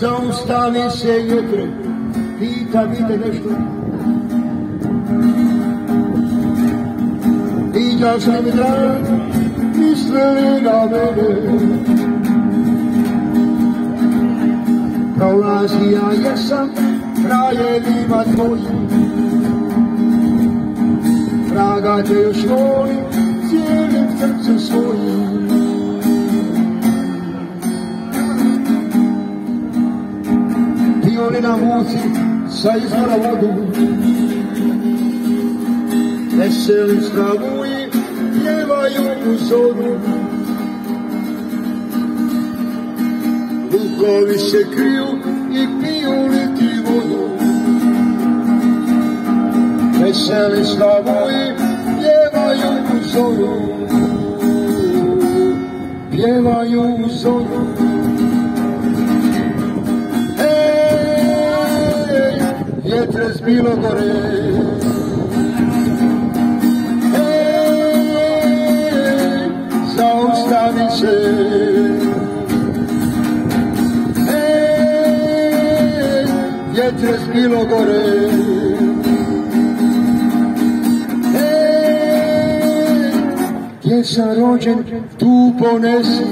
zaustavi se vjetre, pita te nešto. Pitaš li mi drag, misli na mene? Prolazi ja jesam kraljevima tvojim, draga te još volim cijelim srcem svojim. Pioni na muci sa izvora vodu, veseli stravuji pjevaju u zoru. Vukovi se kriju i piju liti vodu, veseli stravuji pjevaju u zoru, pjevaju u zoru. Hej, vjetre s Bilogore, hej, zaustavi se. Hej, vjetre s Bilogore, gdje sam rođen, tu ponesi.